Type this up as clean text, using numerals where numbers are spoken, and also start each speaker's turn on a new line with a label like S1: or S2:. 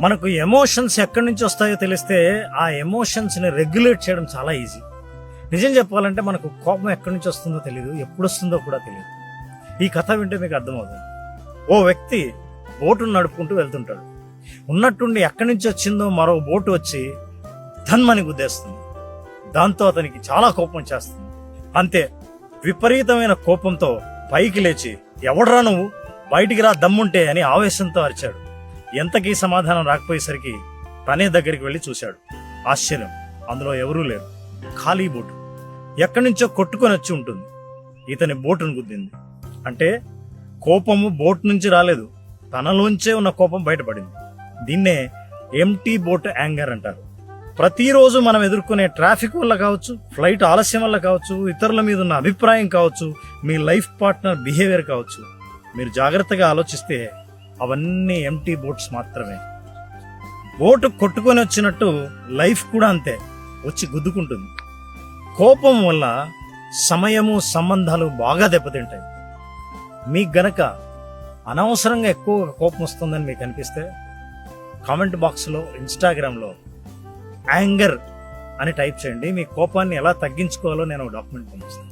S1: మనకు ఎమోషన్స్ ఎక్కడి నుంచి వస్తాయో తెలిస్తే ఆ ఎమోషన్స్ని రెగ్యులేట్ చేయడం చాలా ఈజీ. నిజం చెప్పాలంటే మనకు కోపం ఎక్కడి నుంచి వస్తుందో తెలియదు, ఎప్పుడు వస్తుందో కూడా తెలియదు. ఈ కథ వింటే మీకు అర్థమవుతుంది. ఓ వ్యక్తి బోటును నడుపుకుంటూ వెళ్తుంటాడు. ఉన్నట్టుండి ఎక్కడి నుంచి వచ్చిందో మరో బోటు వచ్చి ధన్మని గుద్దేస్తుంది. దాంతో అతనికి చాలా కోపం వచ్చేస్తుంది. అంతే, విపరీతమైన కోపంతో పైకి లేచి, ఎవడ్రా నువ్వు, బయటికి రా దమ్ముంటే అని ఆవేశంతో అరిచాడు. ఎంతకీ సమాధానం రాకపోయేసరికి తనే దగ్గరికి వెళ్ళి చూశాడు. ఆశ్చర్యం, అందులో ఎవరూ లేరు. ఖాళీ బోటు. ఎక్కడి నుంచో కొట్టుకొని వచ్చి ఉంటుంది. ఇతని బోటును గుద్దింది. అంటే కోపము బోట్ నుంచి రాలేదు, తనలోంచే ఉన్న కోపం బయటపడింది. దీన్నే ఎంటీ బోట్ యాంగర్ అంటారు. ప్రతిరోజు మనం ఎదుర్కొనే ట్రాఫిక్ వల్ల కావచ్చు, ఫ్లైట్ ఆలస్యం వల్ల కావచ్చు, ఇతరుల మీద ఉన్న అభిప్రాయం కావచ్చు, మీ లైఫ్ పార్ట్నర్ బిహేవియర్ కావచ్చు, మీరు జాగ్రత్తగా ఆలోచిస్తే అవన్నీ ఎంటీ బోట్స్ మాత్రమే. బోటు కొట్టుకొని వచ్చినట్టు లైఫ్ కూడా అంతే, వచ్చి గుద్దుకుంటుంది. కోపం వల్ల సమయము, సంబంధాలు బాగా దెబ్బతింటాయి. మీకు గనక అనవసరంగా ఎక్కువ కోపం వస్తుందని మీకు అనిపిస్తే కామెంట్ బాక్స్లో, ఇన్స్టాగ్రామ్లో యాంగర్ అని టైప్ చేయండి. మీ కోపాన్ని ఎలా తగ్గించుకోవాలో నేను డాక్యుమెంట్ పంపిస్తాను.